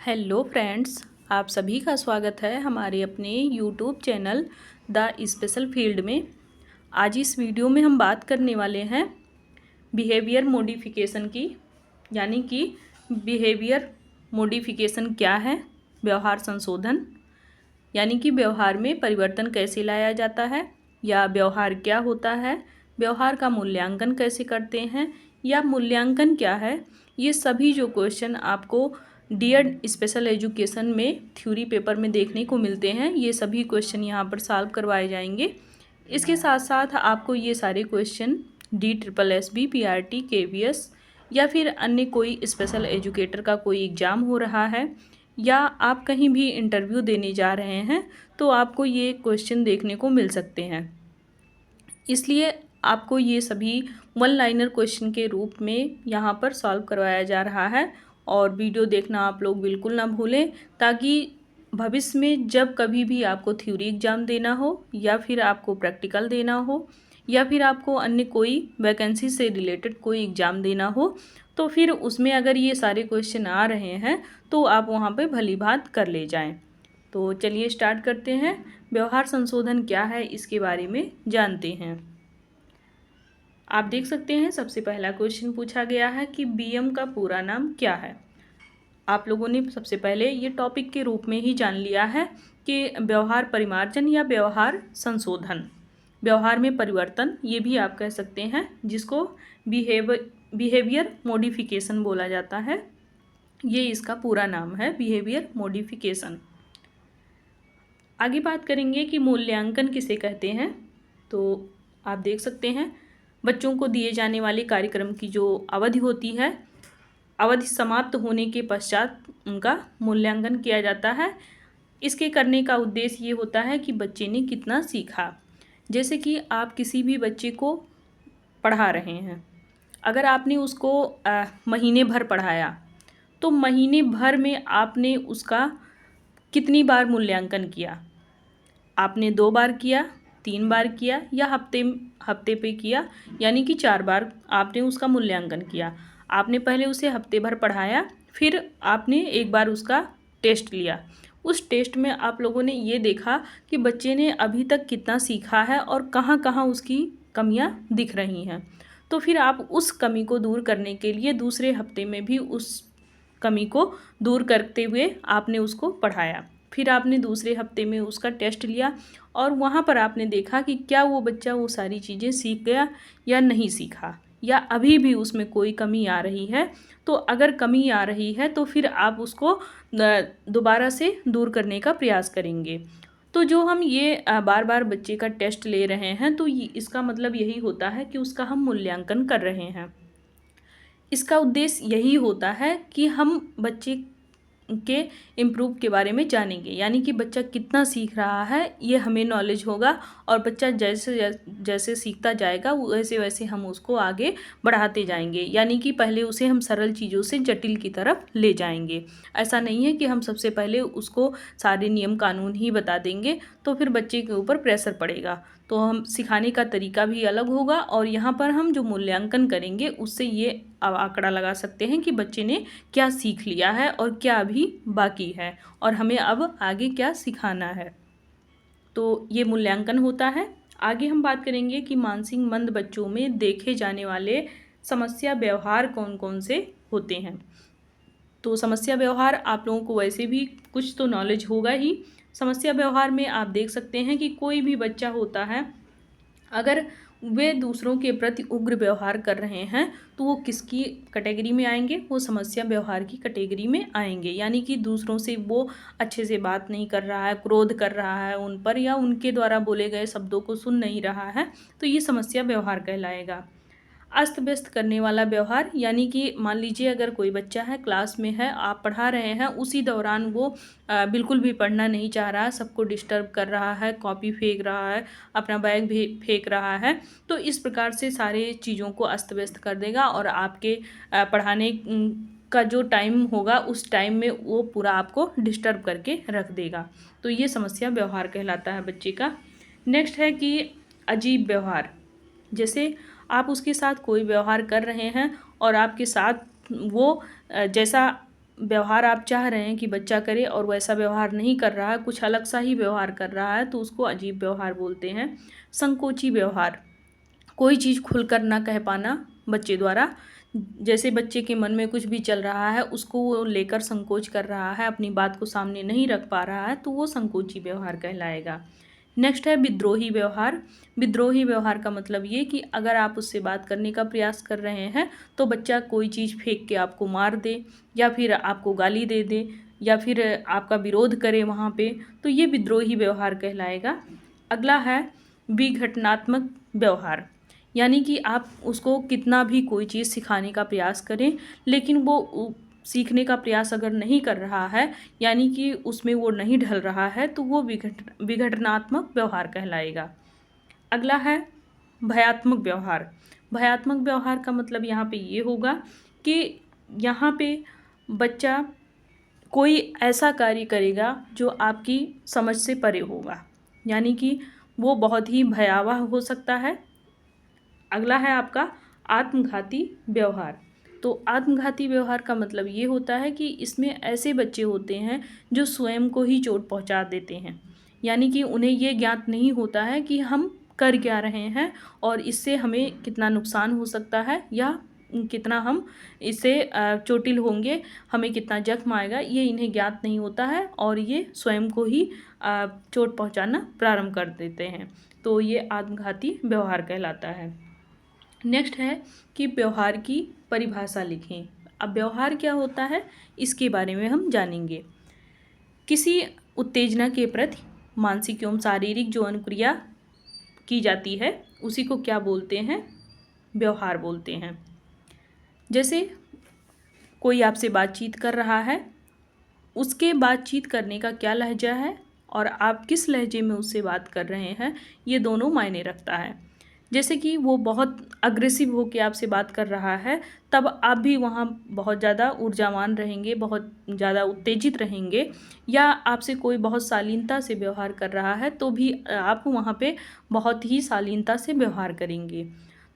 Hello friends, आप सभी का स्वागत है हमारे अपने YouTube channel the special field में। आज इस वीडियो में हम बात करने वाले हैं बिहेवियर मॉडिफिकेशन की, यानी कि बिहेवियर मॉडिफिकेशन क्या है, व्यवहार संशोधन, यानी कि व्यवहार में परिवर्तन कैसे लाया जाता है, या व्यवहार क्या होता है, व्यवहार का मूल्यांकन कैसे करते हैं, या मूल्यांकन क्या है। ये सभी जो क्वेश्चन आपको डियर स्पेशल एजुकेशन में थ्योरी पेपर में देखने को मिलते हैं, ये सभी क्वेश्चन यहाँ पर सॉल्व करवाए जाएंगे। इसके साथ साथ आपको ये सारे क्वेश्चन DSSB PRT KVS या फिर अन्य कोई स्पेशल एजुकेटर का कोई एग्ज़ाम हो रहा है, या आप कहीं भी इंटरव्यू देने जा रहे हैं, तो आपको ये क्वेश्चन देखने को मिल सकते हैं। इसलिए आपको ये सभी वन लाइनर क्वेश्चन के रूप में यहाँ पर सॉल्व करवाया जा रहा है, और वीडियो देखना आप लोग बिल्कुल ना भूलें, ताकि भविष्य में जब कभी भी आपको थ्योरी एग्ज़ाम देना हो, या फिर आपको प्रैक्टिकल देना हो, या फिर आपको अन्य कोई वैकेंसी से रिलेटेड कोई एग्ज़ाम देना हो, तो फिर उसमें अगर ये सारे क्वेश्चन आ रहे हैं तो आप वहाँ पे भली बात कर ले जाएं। तो चलिए स्टार्ट करते हैं। व्यवहार संशोधन क्या है इसके बारे में जानते हैं। आप देख सकते हैं सबसे पहला क्वेश्चन पूछा गया है कि BM का पूरा नाम क्या है। आप लोगों ने सबसे पहले ये टॉपिक के रूप में ही जान लिया है कि व्यवहार परिमार्जन या व्यवहार संशोधन, व्यवहार में परिवर्तन, ये भी आप कह सकते हैं, जिसको बिहेवियर मॉडिफिकेशन बोला जाता है। ये इसका पूरा नाम है, बिहेवियर मॉडिफिकेशन। आगे बात करेंगे कि मूल्यांकन किसे कहते हैं। तो आप देख सकते हैं बच्चों को दिए जाने वाले कार्यक्रम की जो अवधि होती है, अवधि समाप्त होने के पश्चात उनका मूल्यांकन किया जाता है। इसके करने का उद्देश्य ये होता है कि बच्चे ने कितना सीखा। जैसे कि आप किसी भी बच्चे को पढ़ा रहे हैं, अगर आपने उसको महीने भर पढ़ाया, तो महीने भर में आपने उसका कितनी बार मूल्यांकन किया। आपने 2 बार किया, 3 बार किया, या हफ्ते पे किया, यानी कि 4 बार आपने उसका मूल्यांकन किया। आपने पहले उसे हफ्ते भर पढ़ाया, फिर आपने एक बार उसका टेस्ट लिया। उस टेस्ट में आप लोगों ने ये देखा कि बच्चे ने अभी तक कितना सीखा है और कहाँ कहाँ उसकी कमियाँ दिख रही हैं। तो फिर आप उस कमी को दूर करने के लिए दूसरे हफ्ते में भी उस कमी को दूर करते हुए आपने उसको पढ़ाया। फिर आपने दूसरे हफ्ते में उसका टेस्ट लिया, और वहाँ पर आपने देखा कि क्या वो बच्चा वो सारी चीज़ें सीख गया या नहीं सीखा, या अभी भी उसमें कोई कमी आ रही है। तो अगर कमी आ रही है तो फिर आप उसको दोबारा से दूर करने का प्रयास करेंगे। तो जो हम ये बार बार बच्चे का टेस्ट ले रहे हैं, तो इसका मतलब यही होता है कि उसका हम मूल्यांकन कर रहे हैं। इसका उद्देश्य यही होता है कि हम बच्चे के इम्प्रूव के बारे में जानेंगे, यानी कि बच्चा कितना सीख रहा है ये हमें नॉलेज होगा, और बच्चा जैसे जैसे सीखता जाएगा वैसे वैसे हम उसको आगे बढ़ाते जाएंगे। यानी कि पहले उसे हम सरल चीज़ों से जटिल की तरफ ले जाएंगे। ऐसा नहीं है कि हम सबसे पहले उसको सारे नियम कानून ही बता देंगे, तो फिर बच्चे के ऊपर प्रेशर पड़ेगा। तो हम सिखाने का तरीका भी अलग होगा, और यहाँ पर हम जो मूल्यांकन करेंगे उससे ये आंकड़ा लगा सकते हैं कि बच्चे ने क्या सीख लिया है और क्या अभी बाकी है, और हमें अब आगे क्या सिखाना है। तो ये मूल्यांकन होता है। आगे हम बात करेंगे कि मानसिक मंद बच्चों में देखे जाने वाले समस्या व्यवहार कौन कौन से होते हैं। तो समस्या व्यवहार आप लोगों को वैसे भी कुछ तो नॉलेज होगा ही। समस्या व्यवहार में आप देख सकते हैं कि कोई भी बच्चा होता है, अगर वे दूसरों के प्रति उग्र व्यवहार कर रहे हैं, तो वो किसकी कैटेगरी में आएंगे, वो समस्या व्यवहार की कैटेगरी में आएंगे। यानी कि दूसरों से वो अच्छे से बात नहीं कर रहा है, क्रोध कर रहा है उन पर, या उनके द्वारा बोले गए शब्दों को सुन नहीं रहा है, तो ये समस्या व्यवहार कहलाएगा। अस्त व्यस्त करने वाला व्यवहार, यानी कि मान लीजिए अगर कोई बच्चा है, क्लास में है, आप पढ़ा रहे हैं, उसी दौरान वो बिल्कुल भी पढ़ना नहीं चाह रहा है, सबको डिस्टर्ब कर रहा है, कॉपी फेंक रहा है, अपना बैग भी फेंक रहा है। तो इस प्रकार से सारे चीज़ों को अस्त व्यस्त कर देगा, और आपके पढ़ाने का जो टाइम होगा उस टाइम में वो पूरा आपको डिस्टर्ब करके रख देगा। तो ये समस्या व्यवहार कहलाता है बच्चे का। नेक्स्ट है कि अजीब व्यवहार, जैसे आप उसके साथ कोई व्यवहार कर रहे हैं और आपके साथ वो जैसा व्यवहार आप चाह रहे हैं कि बच्चा करे और वैसा व्यवहार नहीं कर रहा है, कुछ अलग सा ही व्यवहार कर रहा है, तो उसको अजीब व्यवहार बोलते हैं। संकोची व्यवहार, कोई चीज़ खुलकर ना कह पाना बच्चे द्वारा, जैसे बच्चे के मन में कुछ भी चल रहा है उसको वो लेकर संकोच कर रहा है, अपनी बात को सामने नहीं रख पा रहा है, तो वो संकोची व्यवहार कहलाएगा। नेक्स्ट है विद्रोही व्यवहार। विद्रोही व्यवहार का मतलब ये कि अगर आप उससे बात करने का प्रयास कर रहे हैं तो बच्चा कोई चीज़ फेंक के आपको मार दे या फिर आपको गाली दे दे या फिर आपका विरोध करे वहाँ पे, तो ये विद्रोही व्यवहार कहलाएगा। अगला है विघटनात्मक व्यवहार, यानी कि आप उसको कितना भी कोई चीज़ सिखाने का प्रयास करें लेकिन वो सीखने का प्रयास अगर नहीं कर रहा है, यानी कि उसमें वो नहीं ढल रहा है, तो वो विघटनात्मक व्यवहार कहलाएगा। अगला है भयात्मक व्यवहार। भयात्मक व्यवहार का मतलब यहाँ पे ये होगा कि यहाँ पे बच्चा कोई ऐसा कार्य करेगा जो आपकी समझ से परे होगा, यानी कि वो बहुत ही भयावह हो सकता है। अगला है आपका आत्मघाती व्यवहार। तो आत्मघाती व्यवहार का मतलब ये होता है कि इसमें ऐसे बच्चे होते हैं जो स्वयं को ही चोट पहुंचा देते हैं, यानी कि उन्हें ये ज्ञात नहीं होता है कि हम कर क्या रहे हैं और इससे हमें कितना नुकसान हो सकता है या कितना हम इससे चोटिल होंगे, हमें कितना जख्म आएगा, ये इन्हें ज्ञात नहीं होता है और ये स्वयं को ही चोट पहुंचाना प्रारंभ कर देते हैं, तो ये आत्मघाती व्यवहार कहलाता है। नेक्स्ट है कि व्यवहार की परिभाषा लिखें। अब व्यवहार क्या होता है इसके बारे में हम जानेंगे। किसी उत्तेजना के प्रति मानसिक एवं शारीरिक जो अनुक्रिया की जाती है उसी को क्या बोलते हैं, व्यवहार बोलते हैं। जैसे कोई आपसे बातचीत कर रहा है, उसके बातचीत करने का क्या लहजा है और आप किस लहजे में उससे बात कर रहे हैं, ये दोनों मायने रखता है। जैसे कि वो बहुत अग्रेसिव होकर आपसे बात कर रहा है, तब आप भी वहाँ बहुत ज़्यादा ऊर्जावान रहेंगे, बहुत ज़्यादा उत्तेजित रहेंगे, या आपसे कोई बहुत शालीनता से व्यवहार कर रहा है तो भी आप वहाँ पे बहुत ही शालीनता से व्यवहार करेंगे।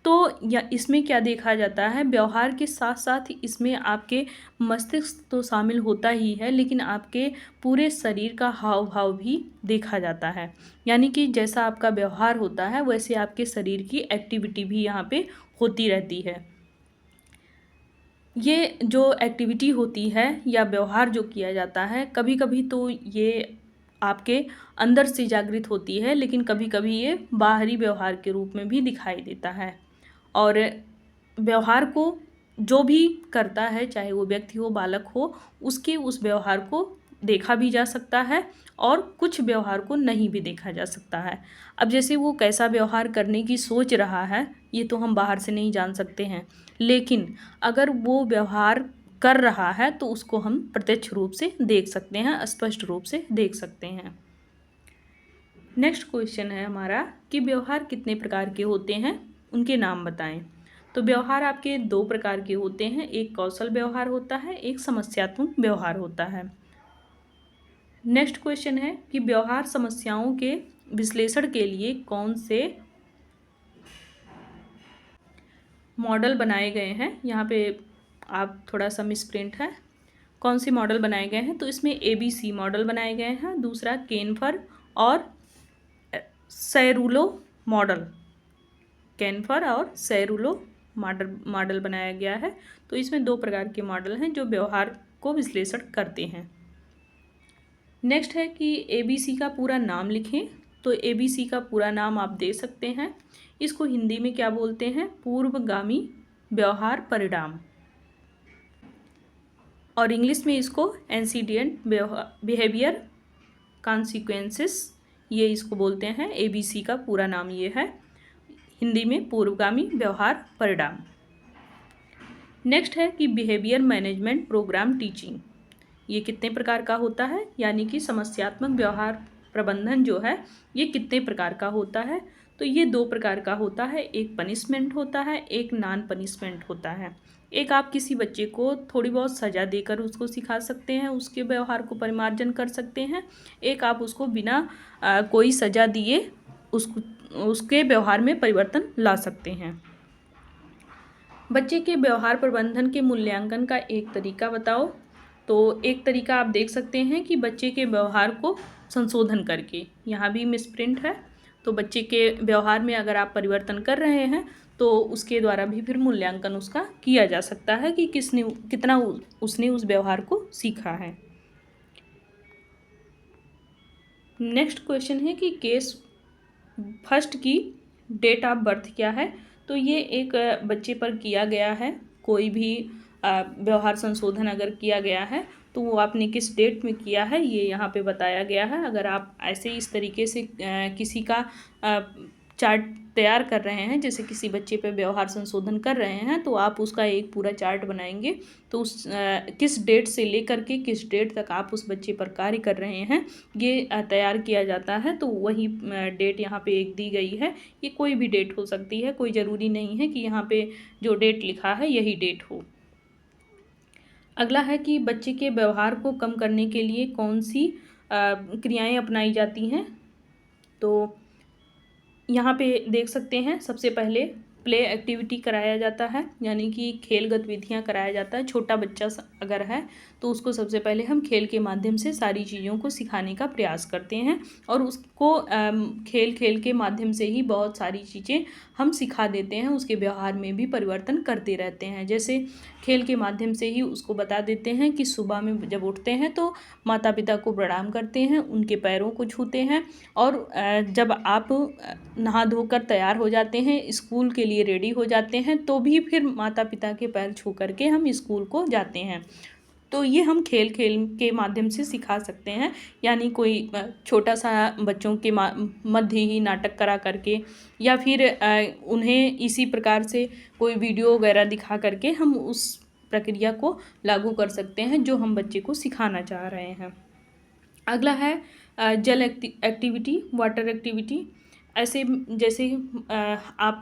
तो या इसमें क्या देखा जाता है, व्यवहार के साथ साथ इसमें आपके मस्तिष्क तो शामिल होता ही है, लेकिन आपके पूरे शरीर का हाव भाव भी देखा जाता है, यानी कि जैसा आपका व्यवहार होता है वैसे आपके शरीर की एक्टिविटी भी यहाँ पे होती रहती है। ये जो एक्टिविटी होती है या व्यवहार जो किया जाता है, कभी कभी तो ये आपके अंदर से जागृत होती है, लेकिन कभी कभी ये बाहरी व्यवहार के रूप में भी दिखाई देता है। और व्यवहार को जो भी करता है, चाहे वो व्यक्ति हो बालक हो, उसके उस व्यवहार को देखा भी जा सकता है और कुछ व्यवहार को नहीं भी देखा जा सकता है। अब जैसे वो कैसा व्यवहार करने की सोच रहा है ये तो हम बाहर से नहीं जान सकते हैं, लेकिन अगर वो व्यवहार कर रहा है तो उसको हम प्रत्यक्ष रूप से देख सकते हैं, स्पष्ट रूप से देख सकते हैं। नेक्स्ट क्वेश्चन है हमारा कि व्यवहार कितने प्रकार के होते हैं, उनके नाम बताएं। तो व्यवहार आपके दो प्रकार के होते हैं, एक कौशल व्यवहार होता है, एक समस्यात्मक व्यवहार होता है। नेक्स्ट क्वेश्चन है कि व्यवहार समस्याओं के विश्लेषण के लिए कौन से मॉडल बनाए गए हैं। यहाँ पे आप थोड़ा सा मिसप्रिंट है, कौन से मॉडल बनाए गए हैं, तो इसमें ABC मॉडल बनाए गए हैं, दूसरा केनफर और सैरुलो मॉडल, केनफर और सैरुलो मॉडल बनाया गया है। तो इसमें दो प्रकार के मॉडल हैं जो व्यवहार को विश्लेषण करते हैं। नेक्स्ट है कि ABC का पूरा नाम लिखें। तो ABC का पूरा नाम आप दे सकते हैं, इसको हिंदी में क्या बोलते हैं, पूर्वगामी व्यवहार परिणाम, और इंग्लिश में इसको एंसीडिएंट बिहेवियर कॉन्सिक्वेंसेस, ये इसको बोलते हैं। ABC का पूरा नाम ये है, हिंदी में पूर्वगामी व्यवहार परिणाम। नेक्स्ट है कि बिहेवियर मैनेजमेंट प्रोग्राम टीचिंग, ये कितने प्रकार का होता है, यानी कि समस्यात्मक व्यवहार प्रबंधन जो है ये कितने प्रकार का होता है। तो ये दो प्रकार का होता है, एक पनिशमेंट होता है, एक नॉन पनिशमेंट होता है। एक आप किसी बच्चे को थोड़ी बहुत सज़ा देकर उसको सिखा सकते हैं, उसके व्यवहार को परिमार्जन कर सकते हैं। एक आप उसको बिना कोई सज़ा दिए उसके व्यवहार में परिवर्तन ला सकते हैं। बच्चे के व्यवहार प्रबंधन के मूल्यांकन का एक तरीका बताओ। तो एक तरीका आप देख सकते हैं कि बच्चे के व्यवहार को संशोधन करके, यहाँ भी मिसप्रिंट है, तो बच्चे के व्यवहार में अगर आप परिवर्तन कर रहे हैं तो उसके द्वारा भी फिर मूल्यांकन उसका किया जा सकता है कि कितना उसने उस व्यवहार को सीखा है। नेक्स्ट क्वेश्चन है कि केस फर्स्ट की डेट ऑफ बर्थ क्या है। तो ये एक बच्चे पर किया गया है, कोई भी व्यवहार संशोधन अगर किया गया है तो वो आपने किस डेट में किया है ये यहाँ पे बताया गया है। अगर आप ऐसे इस तरीके से किसी का चार्ट तैयार कर रहे हैं, जैसे किसी बच्चे पे व्यवहार संशोधन कर रहे हैं, तो आप उसका एक पूरा चार्ट बनाएंगे। तो उस किस डेट से लेकर के किस डेट तक आप उस बच्चे पर कार्य कर रहे हैं ये तैयार किया जाता है। तो वही डेट यहाँ पे एक दी गई है। ये कोई भी डेट हो सकती है, कोई ज़रूरी नहीं है कि यहाँ पे जो डेट लिखा है यही डेट हो। अगला है कि बच्चे के व्यवहार को कम करने के लिए कौन सी क्रियाएं अपनाई जाती हैं। तो यहाँ पे देख सकते हैं, सबसे पहले प्ले एक्टिविटी कराया जाता है, यानी कि खेल गतिविधियाँ कराया जाता है। छोटा बच्चा अगर है तो उसको सबसे पहले हम खेल के माध्यम से सारी चीज़ों को सिखाने का प्रयास करते हैं और उसको खेल के माध्यम से ही बहुत सारी चीज़ें हम सिखा देते हैं, उसके व्यवहार में भी परिवर्तन करते रहते हैं। जैसे खेल के माध्यम से ही उसको बता देते हैं कि सुबह में जब उठते हैं तो माता पिता को प्रणाम करते हैं, उनके पैरों को छूते हैं, और जब आप नहा धोकर तैयार हो जाते हैं, स्कूल के लिए रेडी हो जाते हैं, तो भी फिर माता पिता के पैर छू करके हम स्कूल को जाते हैं। तो ये हम खेल के माध्यम से सिखा सकते हैं, यानी कोई छोटा सा बच्चों के मध्य ही नाटक करा करके, या फिर उन्हें इसी प्रकार से कोई वीडियो वगैरह दिखा करके हम उस प्रक्रिया को लागू कर सकते हैं जो हम बच्चे को सिखाना चाह रहे हैं। अगला है जल एक्टिविटी, वाटर एक्टिविटी। ऐसे जैसे आप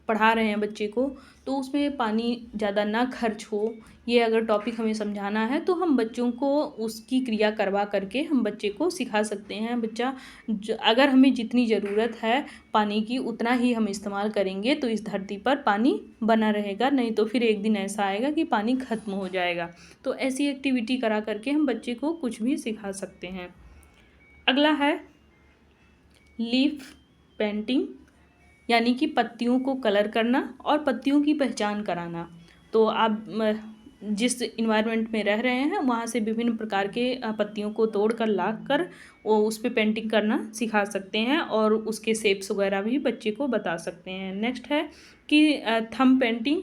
पढ़ा रहे हैं बच्चे को, तो उसमें पानी ज़्यादा ना खर्च हो, ये अगर टॉपिक हमें समझाना है तो हम बच्चों को उसकी क्रिया करवा करके हम बच्चे को सिखा सकते हैं। बच्चा अगर हमें जितनी ज़रूरत है पानी की उतना ही हम इस्तेमाल करेंगे तो इस धरती पर पानी बना रहेगा, नहीं तो फिर एक दिन ऐसा आएगा कि पानी ख़त्म हो जाएगा। तो ऐसी एक्टिविटी करा करके हम बच्चे को कुछ भी सिखा सकते हैं। अगला है लीफ पेंटिंग, यानी कि पत्तियों को कलर करना और पत्तियों की पहचान कराना। तो आप जिस इन्वायरमेंट में रह रहे हैं वहाँ से विभिन्न प्रकार के पत्तियों को तोड़ कर ला कर वो उस पर पेंटिंग करना सिखा सकते हैं और उसके शेप्स वगैरह भी बच्चे को बता सकते हैं। नेक्स्ट है कि थंब पेंटिंग,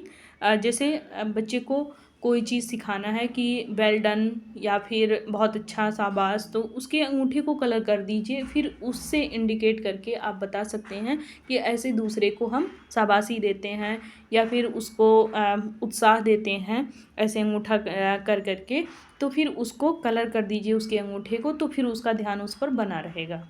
जैसे बच्चे को कोई चीज़ सिखाना है कि वेल डन या फिर बहुत अच्छा शाबाश, तो उसके अंगूठे को कलर कर दीजिए, फिर उससे इंडिकेट करके आप बता सकते हैं कि ऐसे दूसरे को हम शाबाशी देते हैं या फिर उसको उत्साह देते हैं ऐसे अंगूठा कर करके, तो फिर उसको कलर कर दीजिए उसके अंगूठे को, तो फिर उसका ध्यान उस पर बना रहेगा।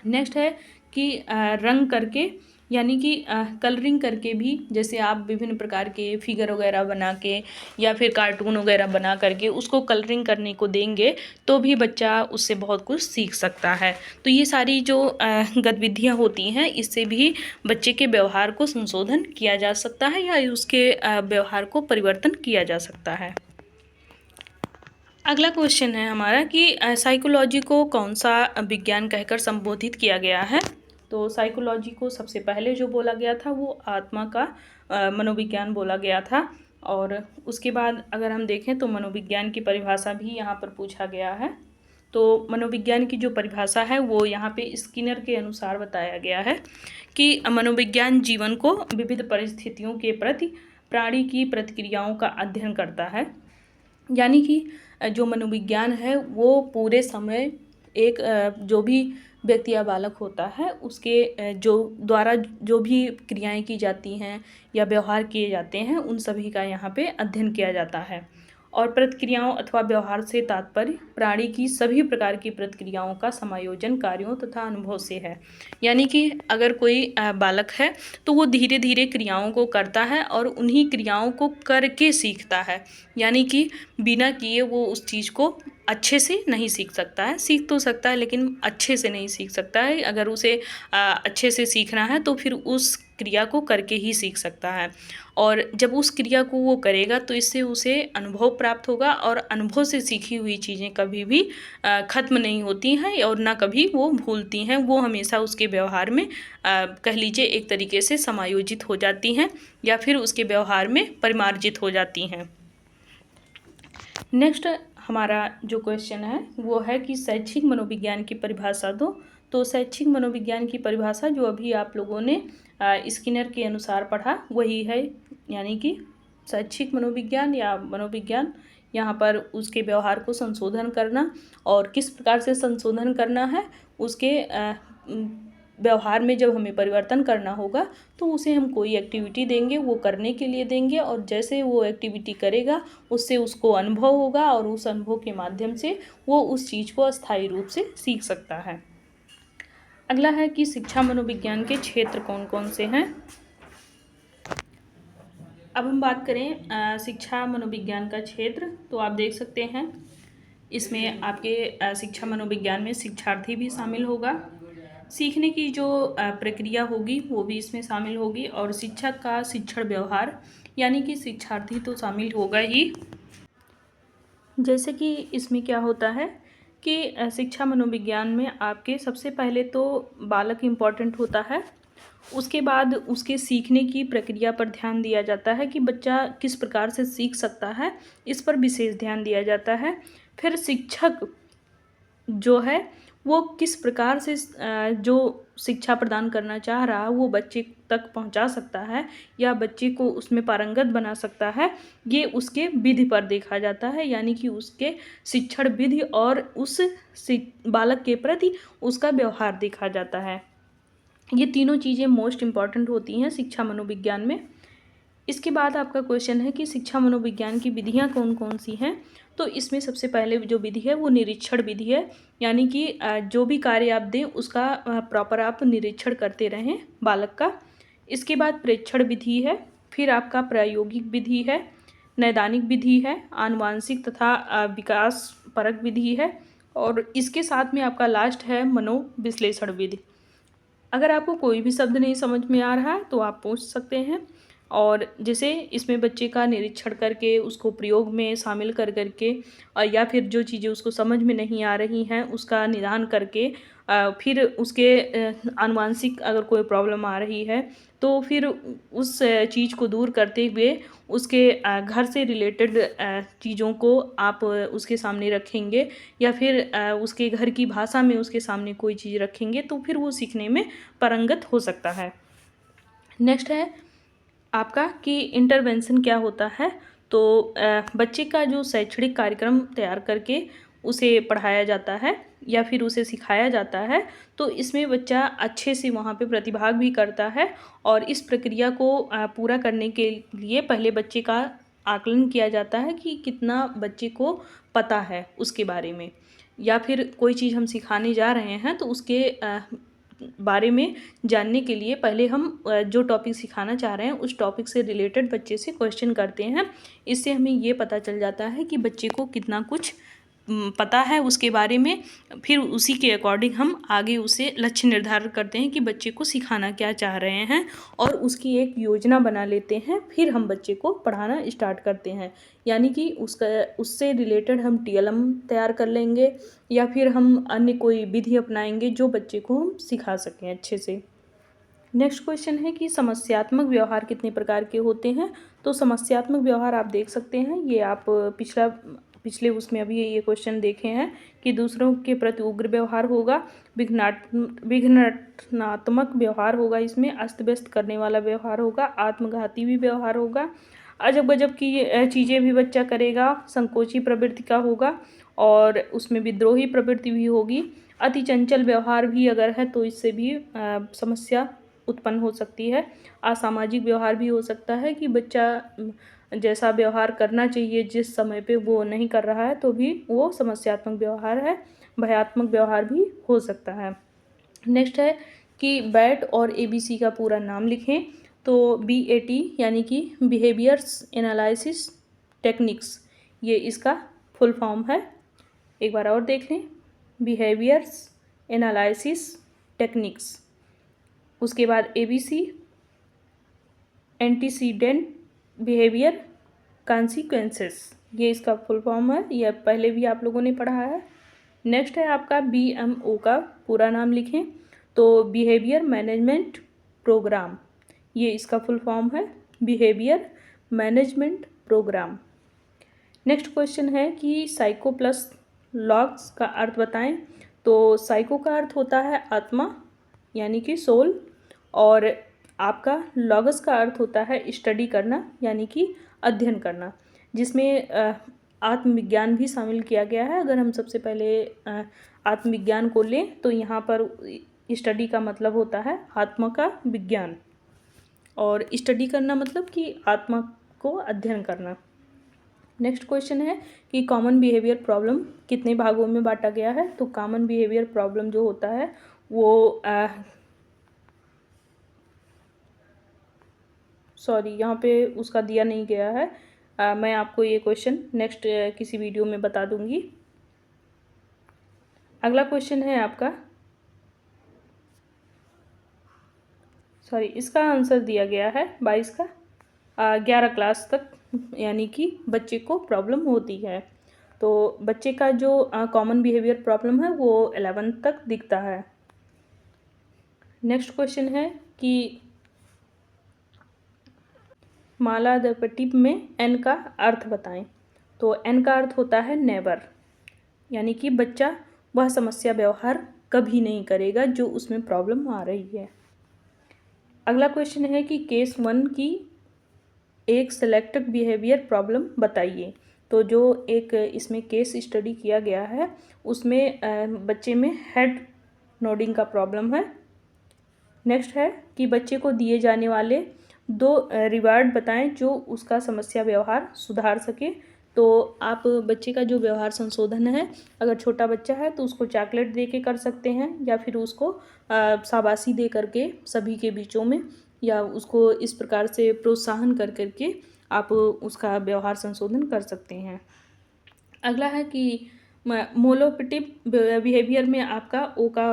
नेक्स्ट है कि रंग करके, यानी कि कलरिंग करके भी, जैसे आप विभिन्न प्रकार के फिगर वगैरह बना के या फिर कार्टून वगैरह बना करके उसको कलरिंग करने को देंगे तो भी बच्चा उससे बहुत कुछ सीख सकता है। तो ये सारी जो गतिविधियाँ होती हैं इससे भी बच्चे के व्यवहार को संशोधन किया जा सकता है या उसके व्यवहार को परिवर्तन किया जा सकता है। अगला क्वेश्चन है हमारा कि साइकोलॉजी को कौन सा विज्ञान कहकर संबोधित किया गया है। तो साइकोलॉजी को सबसे पहले जो बोला गया था वो आत्मा का मनोविज्ञान बोला गया था, और उसके बाद अगर हम देखें तो मनोविज्ञान की परिभाषा भी यहाँ पर पूछा गया है। तो मनोविज्ञान की जो परिभाषा है वो यहाँ पे स्किनर के अनुसार बताया गया है कि मनोविज्ञान जीवन को विविध परिस्थितियों के प्रति प्राणी की प्रतिक्रियाओं का अध्ययन करता है, यानी कि जो मनोविज्ञान है वो पूरे समय एक जो भी व्यक्ति या बालक होता है उसके जो द्वारा जो भी क्रियाएं की जाती हैं या व्यवहार किए जाते हैं उन सभी का यहाँ पे अध्ययन किया जाता है। और प्रतिक्रियाओं अथवा व्यवहार से तात्पर्य प्राणी की सभी प्रकार की प्रतिक्रियाओं का समायोजन कार्यों तथा अनुभव से है, यानी कि अगर कोई बालक है तो वो धीरे धीरे क्रियाओं को करता है और उन्हीं क्रियाओं को करके सीखता है, यानी कि बिना किए वो उस चीज़ को अच्छे से नहीं सीख सकता है। सीख तो सकता है लेकिन अच्छे से नहीं सीख सकता है। अगर उसे अच्छे से सीखना है तो फिर उस क्रिया को करके ही सीख सकता है। और जब उस क्रिया को वो करेगा तो इससे उसे अनुभव प्राप्त होगा, और अनुभव से सीखी हुई चीज़ें कभी भी ख़त्म नहीं होती हैं और ना कभी वो भूलती हैं। वो हमेशा उसके व्यवहार में कह लीजिए एक तरीके से समायोजित हो जाती हैं या फिर उसके व्यवहार में परिमार्जित हो जाती हैं। नेक्स्ट हमारा जो क्वेश्चन है वो है कि शैक्षिक मनोविज्ञान की परिभाषा दो। तो शैक्षिक मनोविज्ञान की परिभाषा जो अभी आप लोगों ने स्किनर के अनुसार पढ़ा वही है, यानी कि शैक्षिक मनोविज्ञान या मनोविज्ञान यहाँ पर उसके व्यवहार को संशोधन करना, और किस प्रकार से संशोधन करना है उसके व्यवहार में जब हमें परिवर्तन करना होगा तो उसे हम कोई एक्टिविटी देंगे, वो करने के लिए देंगे, और जैसे वो एक्टिविटी करेगा उससे उसको अनुभव होगा और उस अनुभव के माध्यम से वो उस चीज़ को अस्थायी रूप से सीख सकता है। अगला है कि शिक्षा मनोविज्ञान के क्षेत्र कौन कौन से हैं। अब हम बात करें शिक्षा मनोविज्ञान का क्षेत्र, तो आप देख सकते हैं इसमें आपके शिक्षा मनोविज्ञान में शिक्षार्थी भी शामिल होगा, सीखने की जो प्रक्रिया होगी वो भी इसमें शामिल होगी, और शिक्षक का शिक्षण व्यवहार यानी कि शिक्षार्थी तो शामिल होगा ही। जैसे कि इसमें क्या होता है कि शिक्षा मनोविज्ञान में आपके सबसे पहले तो बालक इम्पॉर्टेंट होता है, उसके बाद उसके सीखने की प्रक्रिया पर ध्यान दिया जाता है कि बच्चा किस प्रकार से सीख सकता है, इस पर विशेष ध्यान दिया जाता है। फिर शिक्षक जो है वो किस प्रकार से जो शिक्षा प्रदान करना चाह रहा है वो बच्चे तक पहुंचा सकता है या बच्चे को उसमें पारंगत बना सकता है, ये उसके विधि पर देखा जाता है, यानी कि उसके शिक्षण विधि और उस बालक के प्रति उसका व्यवहार देखा जाता है। ये तीनों चीज़ें मोस्ट इम्पॉर्टेंट होती हैं शिक्षा मनोविज्ञान में। इसके बाद आपका क्वेश्चन है कि शिक्षा मनोविज्ञान की विधियाँ कौन कौन सी हैं। तो इसमें सबसे पहले जो विधि है वो निरीक्षण विधि है, यानी कि जो भी कार्य आप दें उसका प्रॉपर आप निरीक्षण करते रहें बालक का। इसके बाद प्रेक्षण विधि है, फिर आपका प्रायोगिक विधि है, नैदानिक विधि है, आनुवांशिक तथा विकास परक विधि है, और इसके साथ में आपका लास्ट है मनोविश्लेषण विधि। अगर आपको कोई भी शब्द नहीं समझ में आ रहा है तो आप पूछ सकते हैं, और जैसे इसमें बच्चे का निरीक्षण करके उसको प्रयोग में शामिल कर करके या फिर जो चीज़ें उसको समझ में नहीं आ रही हैं उसका निदान करके फिर उसके आनुवांशिक अगर कोई प्रॉब्लम आ रही है तो फिर उस चीज़ को दूर करते हुए उसके घर से रिलेटेड चीज़ों को आप उसके सामने रखेंगे, या फिर उसके घर की भाषा में उसके सामने कोई चीज़ रखेंगे तो फिर वो सीखने में पारंगत हो सकता है। नेक्स्ट है आपका कि इंटरवेंशन क्या होता है। तो बच्चे का जो शैक्षणिक कार्यक्रम तैयार करके उसे पढ़ाया जाता है या फिर उसे सिखाया जाता है, तो इसमें बच्चा अच्छे से वहाँ पे प्रतिभाग भी करता है, और इस प्रक्रिया को पूरा करने के लिए पहले बच्चे का आकलन किया जाता है कि कितना बच्चे को पता है उसके बारे में, या फिर कोई चीज़ हम सिखाने जा रहे हैं तो उसके बारे में जानने के लिए पहले हम जो टॉपिक सिखाना चाह रहे हैं उस टॉपिक से रिलेटेड बच्चे से क्वेश्चन करते हैं। इससे हमें ये पता चल जाता है कि बच्चे को कितना कुछ पता है उसके बारे में। फिर उसी के अकॉर्डिंग हम आगे उसे लक्ष्य निर्धारित करते हैं कि बच्चे को सिखाना क्या चाह रहे हैं, और उसकी एक योजना बना लेते हैं। फिर हम बच्चे को पढ़ाना स्टार्ट करते हैं, यानी कि उससे रिलेटेड हम TLM तैयार कर लेंगे या फिर हम अन्य कोई विधि अपनाएंगे जो बच्चे को हम सिखा सकें अच्छे से। नेक्स्ट क्वेश्चन है कि समस्यात्मक व्यवहार कितने प्रकार के होते हैं। तो समस्यात्मक व्यवहार आप देख सकते हैं, ये आप पिछले उसमें अभी ये क्वेश्चन देखे हैं कि दूसरों के प्रति उग्र व्यवहार होगा, विघटनात्मक व्यवहार होगा, इसमें अस्त व्यस्त करने वाला व्यवहार होगा, आत्मघाती भी व्यवहार होगा, अजब गजब की चीज़ें भी बच्चा करेगा, संकोची प्रवृत्ति का होगा, और उसमें विद्रोही प्रवृत्ति भी होगी, अति चंचल व्यवहार भी अगर है तो इससे भी समस्या उत्पन्न हो सकती है, असामाजिक व्यवहार भी हो सकता है कि बच्चा जैसा व्यवहार करना चाहिए जिस समय पे वो नहीं कर रहा है तो भी वो समस्यात्मक व्यवहार है, भयात्मक व्यवहार भी हो सकता है। नेक्स्ट है कि BAT और ABC का पूरा नाम लिखें। तो BAT यानी कि बिहेवियर्स एनालिसिस टेक्निक्स, ये इसका फुल फॉर्म है। एक बार और देख लें, बिहेवियर्स एनालिसिस टेक्निक्स। उसके बाद ABC एंटीसीडेंट बिहेवियर कॉन्सिक्वेंसेस, ये इसका फुल फॉर्म है। यह पहले भी आप लोगों ने पढ़ा है। नेक्स्ट है आपका BMO का पूरा नाम लिखें तो बिहेवियर मैनेजमेंट प्रोग्राम, ये इसका फुल फॉर्म है, behaviour management program. Next question है कि साइको प्लस लॉग्स का अर्थ बताएं। तो साइको का अर्थ होता है आत्मा यानी कि सोल, और आपका लॉगस का अर्थ होता है स्टडी करना यानी कि अध्ययन करना, जिसमें आत्मविज्ञान भी शामिल किया गया है। अगर हम सबसे पहले आत्मविज्ञान को लें तो यहाँ पर स्टडी का मतलब होता है आत्मा का विज्ञान, और स्टडी करना मतलब कि आत्मा को अध्ययन करना। नेक्स्ट क्वेश्चन है कि कॉमन बिहेवियर प्रॉब्लम कितने भागों में बांटा गया है। तो कॉमन बिहेवियर प्रॉब्लम जो होता है वो यहाँ पे उसका दिया नहीं गया है। मैं आपको ये क्वेश्चन नेक्स्ट किसी वीडियो में बता दूंगी। अगला क्वेश्चन है आपका, इसका आंसर दिया गया है 22 का 11 क्लास तक यानी कि बच्चे को प्रॉब्लम होती है। तो बच्चे का जो कॉमन बिहेवियर प्रॉब्लम है वो 11th तक दिखता है। नेक्स्ट क्वेश्चन है कि माला द पट्टी में एन का अर्थ बताएं। तो एन का अर्थ होता है नेवर, यानी कि बच्चा वह समस्या व्यवहार कभी नहीं करेगा जो उसमें प्रॉब्लम आ रही है। अगला क्वेश्चन है कि केस 1 की एक सेलेक्टेड बिहेवियर प्रॉब्लम बताइए। तो जो एक इसमें केस स्टडी किया गया है उसमें बच्चे में हेड नोडिंग का प्रॉब्लम है। नेक्स्ट है कि बच्चे को दिए जाने वाले 2 रिवार्ड बताएं जो उसका समस्या व्यवहार सुधार सके। तो आप बच्चे का जो व्यवहार संशोधन है, अगर छोटा बच्चा है तो उसको चॉकलेट दे के कर सकते हैं, या फिर उसको शाबाशी दे करके सभी के बीचों में, या उसको इस प्रकार से प्रोत्साहन कर करके आप उसका व्यवहार संशोधन कर सकते हैं। अगला है कि मोलोपेटिव बिहेवियर में आपका ओ का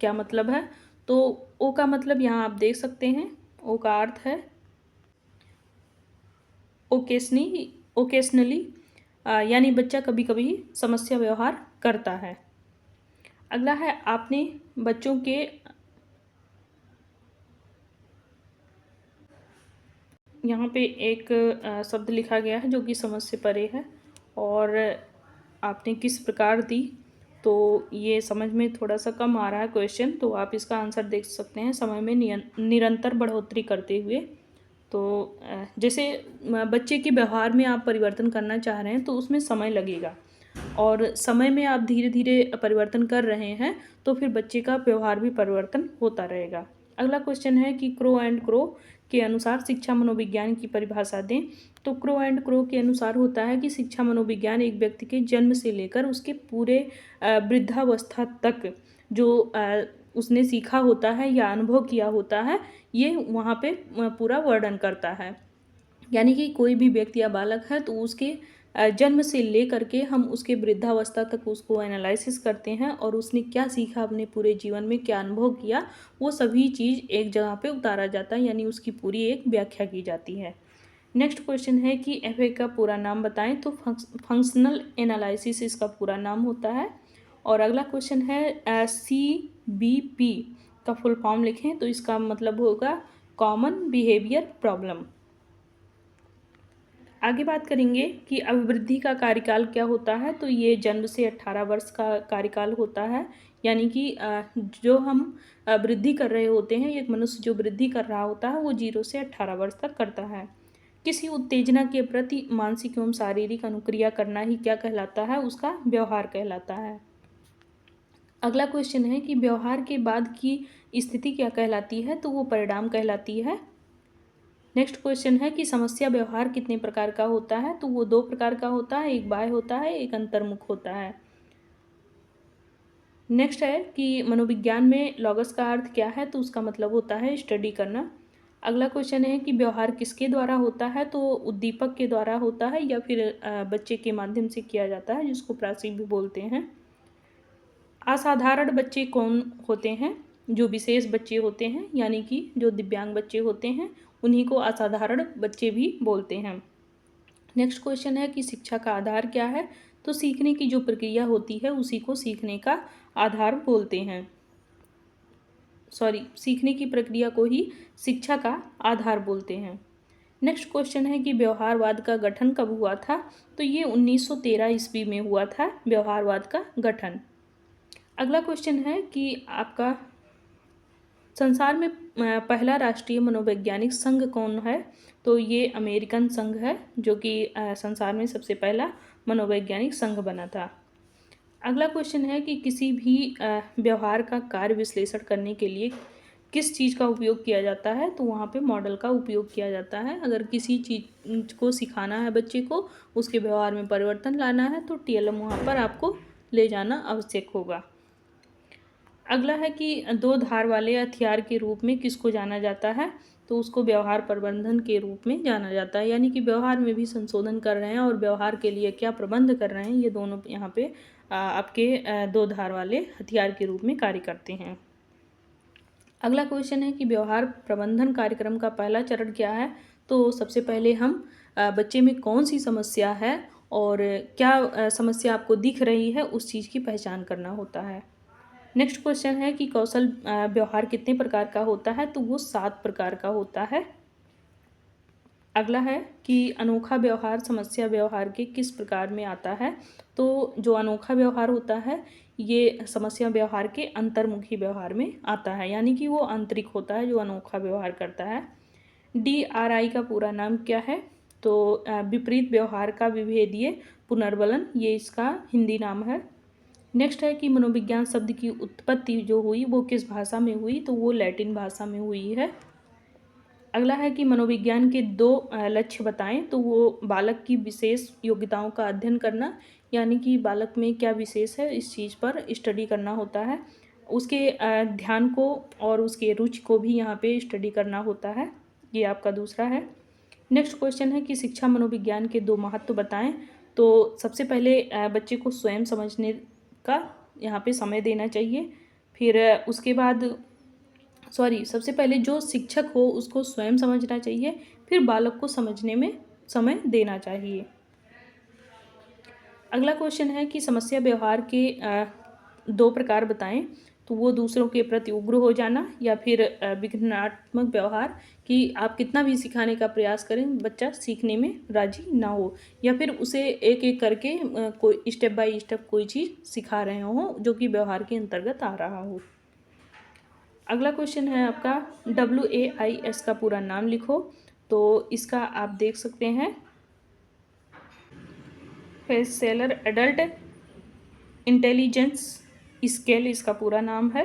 क्या मतलब है। तो ओ का मतलब यहाँ आप देख सकते हैं, ओ का अर्थ है ओकेशनली, यानी बच्चा कभी कभी समस्या व्यवहार करता है। अगला है आपने बच्चों के यहाँ पे एक शब्द लिखा गया है जो कि समझ से परे है, और आपने किस प्रकार दी। तो ये समझ में थोड़ा सा कम आ रहा है क्वेश्चन, तो आप इसका आंसर देख सकते हैं समय में निरंतर बढ़ोतरी करते हुए। तो जैसे बच्चे के व्यवहार में आप परिवर्तन करना चाह रहे हैं तो उसमें समय लगेगा, और समय में आप धीरे धीरे परिवर्तन कर रहे हैं तो फिर बच्चे का व्यवहार भी परिवर्तन होता रहेगा। अगला क्वेश्चन है कि क्रो एंड क्रो के अनुसार शिक्षा मनोविज्ञान की परिभाषा दें। तो क्रो एंड क्रो के अनुसार होता है कि शिक्षा मनोविज्ञान एक व्यक्ति के जन्म से लेकर उसके पूरे वृद्धावस्था तक जो उसने सीखा होता है या अनुभव किया होता है, ये वहाँ पे पूरा वर्णन करता है। यानी कि कोई भी व्यक्ति या बालक है तो उसके जन्म से ले करके हम उसके वृद्धावस्था तक उसको एनालिसिस करते हैं, और उसने क्या सीखा अपने पूरे जीवन में, क्या अनुभव किया, वो सभी चीज़ एक जगह पे उतारा जाता है, यानी उसकी पूरी एक व्याख्या की जाती है। नेक्स्ट क्वेश्चन है कि FA का पूरा नाम बताएं। तो फंक्शनल एनालिसिस इसका पूरा नाम होता है। और अगला क्वेश्चन है CBP का फुल फॉर्म लिखें। तो इसका मतलब होगा कॉमन बिहेवियर प्रॉब्लम। आगे बात करेंगे कि अभिवृद्धि का कार्यकाल क्या होता है। तो ये जन्म से 18 वर्ष का कार्यकाल होता है, यानी कि जो हम वृद्धि कर रहे होते हैं, एक मनुष्य जो वृद्धि कर रहा होता है वो 0 से 18 वर्ष तक करता है। किसी उत्तेजना के प्रति मानसिक एवं शारीरिक अनुक्रिया करना ही क्या कहलाता है, उसका व्यवहार कहलाता है। अगला क्वेश्चन है कि व्यवहार के बाद की स्थिति क्या कहलाती है। तो वो परिणाम कहलाती है। नेक्स्ट क्वेश्चन है कि समस्या व्यवहार कितने प्रकार का होता है। तो वो 2 प्रकार का होता है, एक बाह्य होता है, एक अंतर्मुख होता है। नेक्स्ट है कि मनोविज्ञान में लॉगस का अर्थ क्या है। तो उसका मतलब होता है स्टडी करना। अगला क्वेश्चन है कि व्यवहार किसके द्वारा होता है। तो उद्दीपक के द्वारा होता है या फिर बच्चे के माध्यम से किया जाता है, जिसको प्रासंगिक भी बोलते हैं। असाधारण बच्चे कौन होते हैं। जो विशेष बच्चे होते हैं, यानी कि जो दिव्यांग बच्चे होते हैं उन्हीं को असाधारण बच्चे भी बोलते हैं। नेक्स्ट क्वेश्चन है कि शिक्षा का आधार क्या है? तो सीखने की जो प्रक्रिया होती है उसी को सीखने का आधार बोलते हैं। सीखने की प्रक्रिया को ही शिक्षा का आधार बोलते हैं। नेक्स्ट क्वेश्चन है कि व्यवहारवाद का गठन कब हुआ था? तो ये 1913 ईस्वी में हुआ था व्यवहारवाद का गठन। अगला क्वेश्चन है कि आपका संसार में पहला राष्ट्रीय मनोवैज्ञानिक संघ कौन है? तो ये अमेरिकन संघ है, जो कि संसार में सबसे पहला मनोवैज्ञानिक संघ बना था। अगला क्वेश्चन है कि किसी भी व्यवहार का कार्य विश्लेषण करने के लिए किस चीज़ का उपयोग किया जाता है? तो वहाँ पे मॉडल का उपयोग किया जाता है। अगर किसी चीज़ को सिखाना है बच्चे को, उसके व्यवहार में परिवर्तन लाना है, तो TLM वहाँ पर आपको ले जाना आवश्यक होगा। अगला है कि दो धार वाले हथियार के रूप में किसको जाना जाता है? तो उसको व्यवहार प्रबंधन के रूप में जाना जाता है, यानी कि व्यवहार में भी संशोधन कर रहे हैं और व्यवहार के लिए क्या प्रबंध कर रहे हैं, ये दोनों यहाँ पे आपके दो धार वाले हथियार के रूप में कार्य करते हैं। अगला क्वेश्चन है कि व्यवहार प्रबंधन कार्यक्रम का पहला चरण क्या है? तो सबसे पहले हम बच्चे में कौन सी समस्या है और क्या समस्या आपको दिख रही है, उस चीज़ की पहचान करना होता है। नेक्स्ट क्वेश्चन है कि कौशल व्यवहार कितने प्रकार का होता है? तो वो 7 प्रकार का होता है। अगला है कि अनोखा व्यवहार समस्या व्यवहार के किस प्रकार में आता है? तो जो अनोखा व्यवहार होता है ये समस्या व्यवहार के अंतर्मुखी व्यवहार में आता है, यानी कि वो आंतरिक होता है जो अनोखा व्यवहार करता है। DRI का पूरा नाम क्या है? तो विपरीत व्यवहार का विभेदीय पुनर्वलन, ये इसका हिंदी नाम है। नेक्स्ट है कि मनोविज्ञान शब्द की उत्पत्ति जो हुई वो किस भाषा में हुई? तो वो लैटिन भाषा में हुई है। अगला है कि मनोविज्ञान के 2 लक्ष्य बताएं। तो वो बालक की विशेष योग्यताओं का अध्ययन करना, यानी कि बालक में क्या विशेष है इस चीज़ पर स्टडी करना होता है। उसके ध्यान को और उसके रुचि को भी यहाँ पे स्टडी करना होता है, ये आपका दूसरा है। नेक्स्ट क्वेश्चन है कि शिक्षा मनोविज्ञान के 2 महत्व बताएं। तो सबसे पहले बच्चे को स्वयं समझने का यहाँ पे समय देना चाहिए। फिर उसके बाद सबसे पहले जो शिक्षक हो उसको स्वयं समझना चाहिए, फिर बालक को समझने में समय देना चाहिए। अगला क्वेश्चन है कि समस्या व्यवहार के 2 प्रकार बताएं। तो वो दूसरों के प्रति उग्र हो जाना या फिर विघटनात्मक व्यवहार, कि आप कितना भी सिखाने का प्रयास करें बच्चा सीखने में राजी ना हो, या फिर उसे एक एक करके कोई स्टेप बाय स्टेप कोई चीज़ सिखा रहे हो जो कि व्यवहार के अंतर्गत आ रहा हो। अगला क्वेश्चन है आपका WAIS का पूरा नाम लिखो। तो इसका आप देख सकते हैं, फेसेलर एडल्ट इंटेलिजेंस स्केल इसका पूरा नाम है।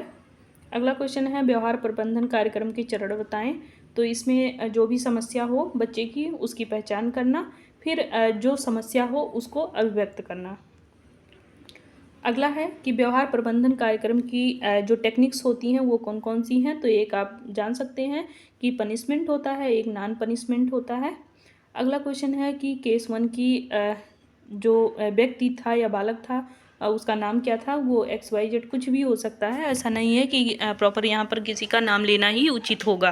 अगला क्वेश्चन है व्यवहार प्रबंधन कार्यक्रम के चरण बताएं। तो इसमें जो भी समस्या हो बच्चे की उसकी पहचान करना, फिर जो समस्या हो उसको अभिव्यक्त करना। अगला है कि व्यवहार प्रबंधन कार्यक्रम की जो टेक्निक्स होती हैं वो कौन कौन सी हैं। तो एक आप जान सकते हैं कि पनिशमेंट होता है, एक नॉन पनिशमेंट होता है। अगला क्वेश्चन है कि केस 1 की जो व्यक्ति था या बालक था उसका नाम क्या था? वो XYZ कुछ भी हो सकता है, ऐसा नहीं है कि प्रॉपर यहाँ पर किसी का नाम लेना ही उचित होगा।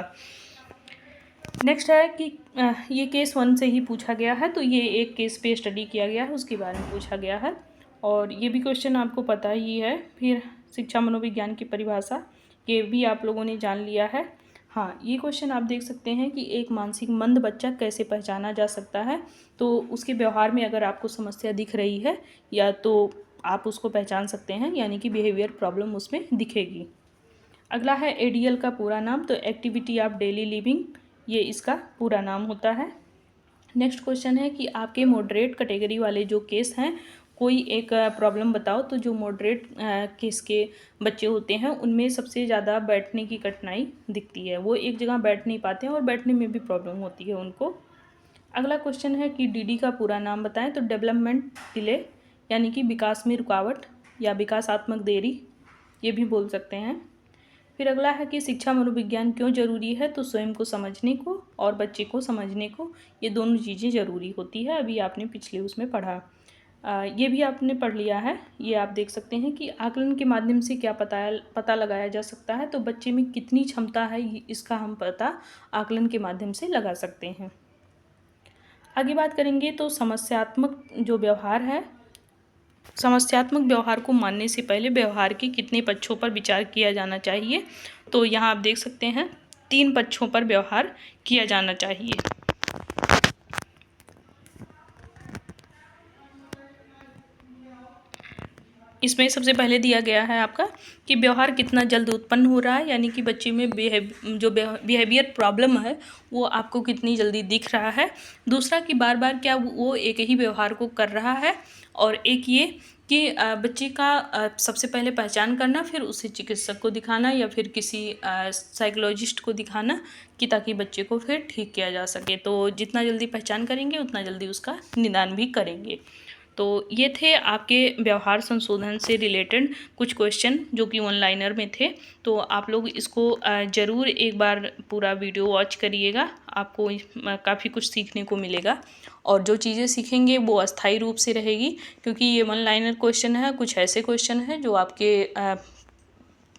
नेक्स्ट है कि ये केस 1 से ही पूछा गया है, तो ये एक केस पे स्टडी किया गया है, उसके बारे में पूछा गया है और ये भी क्वेश्चन आपको पता ही है। फिर शिक्षा मनोविज्ञान की परिभाषा ये भी आप लोगों ने जान लिया है। हाँ, ये क्वेश्चन आप देख सकते हैं कि एक मानसिक मंद बच्चा कैसे पहचाना जा सकता है। तो उसके व्यवहार में अगर आपको समस्या दिख रही है या तो आप उसको पहचान सकते हैं, यानी कि बिहेवियर प्रॉब्लम उसमें दिखेगी। अगला है ADL का पूरा नाम। तो एक्टिविटी ऑफ डेली लिविंग, ये इसका पूरा नाम होता है। नेक्स्ट क्वेश्चन है कि आपके मॉडरेट कैटेगरी वाले जो केस हैं कोई एक प्रॉब्लम बताओ। तो जो मॉडरेट केस के बच्चे होते हैं उनमें सबसे ज़्यादा बैठने की कठिनाई दिखती है, वो एक जगह बैठ नहीं पाते हैं और बैठने में भी प्रॉब्लम होती है उनको। अगला क्वेश्चन है कि DD का पूरा नाम बताएं। तो डेवलपमेंट डिले, यानी कि विकास में रुकावट या विकासात्मक देरी, ये भी बोल सकते हैं। फिर अगला है कि शिक्षा मनोविज्ञान क्यों ज़रूरी है? तो स्वयं को समझने को और बच्चे को समझने को, ये दोनों चीज़ें ज़रूरी होती है, अभी आपने पिछले उसमें पढ़ा। ये भी आपने पढ़ लिया है। ये आप देख सकते हैं कि आकलन के माध्यम से क्या पता लगाया जा सकता है, तो बच्चे में कितनी क्षमता है इसका हम पता आकलन के माध्यम से लगा सकते हैं। आगे बात करेंगे तो समस्यात्मक जो व्यवहार है, समस्यात्मक व्यवहार को मानने से पहले व्यवहार के कितने पक्षों पर विचार किया जाना चाहिए। तो यहाँ आप देख सकते हैं 3 पक्षों पर व्यवहार किया जाना चाहिए। इसमें सबसे पहले दिया गया है आपका कि व्यवहार कितना जल्द उत्पन्न हो रहा है, यानी कि बच्चे में बिहेवियर प्रॉब्लम है वो आपको कितनी जल्दी दिख रहा है। दूसरा कि बार बार क्या वो एक ही व्यवहार को कर रहा है। और एक ये कि बच्चे का सबसे पहले पहचान करना, फिर उसे चिकित्सक को दिखाना या फिर किसी साइकोलॉजिस्ट को दिखाना कि ताकि बच्चे को फिर ठीक किया जा सके। तो जितना जल्दी पहचान करेंगे उतना जल्दी उसका निदान भी करेंगे। तो ये थे आपके व्यवहार संशोधन से रिलेटेड कुछ क्वेश्चन जो कि ऑनलाइनर में थे। तो आप लोग इसको ज़रूर एक बार पूरा वीडियो वॉच करिएगा, आपको काफ़ी कुछ सीखने को मिलेगा। और जो चीज़ें सीखेंगे वो अस्थायी रूप से रहेगी, क्योंकि ये ऑनलाइनर क्वेश्चन है, कुछ ऐसे क्वेश्चन हैं जो आपके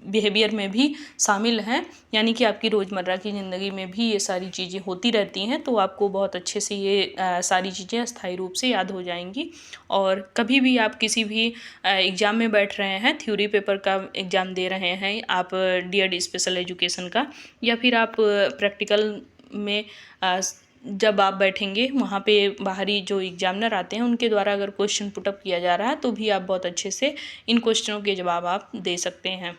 बिहेवियर में भी शामिल हैं, यानी कि आपकी रोज़मर्रा की ज़िंदगी में भी ये सारी चीज़ें होती रहती हैं। तो आपको बहुत अच्छे से ये सारी चीज़ें अस्थायी रूप से याद हो जाएंगी। और कभी भी आप किसी भी एग्ज़ाम में बैठ रहे हैं, थ्योरी पेपर का एग्ज़ाम दे रहे हैं आप, डीएड स्पेशल एजुकेशन का, या फिर आप प्रैक्टिकल में जब आप बैठेंगे वहाँ पे बाहरी जो एग्जामिनर आते हैं उनके द्वारा अगर क्वेश्चन पुटअप किया जा रहा है तो भी आप बहुत अच्छे से इन क्वेश्चनों के जवाब आप दे सकते हैं।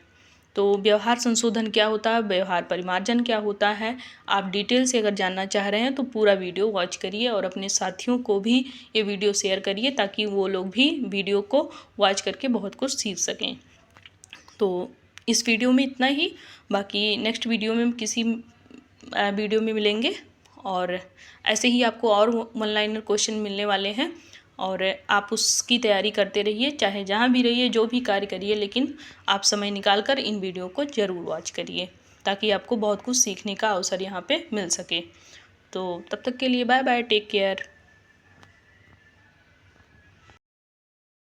तो व्यवहार संशोधन क्या होता है, व्यवहार परिमार्जन क्या होता है, आप डिटेल से अगर जानना चाह रहे हैं तो पूरा वीडियो वॉच करिए और अपने साथियों को भी ये वीडियो शेयर करिए ताकि वो लोग भी वीडियो को वॉच करके बहुत कुछ सीख सकें। तो इस वीडियो में इतना ही, बाकी नेक्स्ट वीडियो में किसी वीडियो में मिलेंगे और ऐसे ही आपको और ऑनलाइन क्वेश्चन मिलने वाले हैं और आप उसकी तैयारी करते रहिए, चाहे जहाँ भी रहिए, जो भी कार्य करिए, लेकिन आप समय निकाल कर इन वीडियो को ज़रूर वॉच करिए ताकि आपको बहुत कुछ सीखने का अवसर यहाँ पे मिल सके। तो तब तक के लिए बाय बाय, टेक केयर।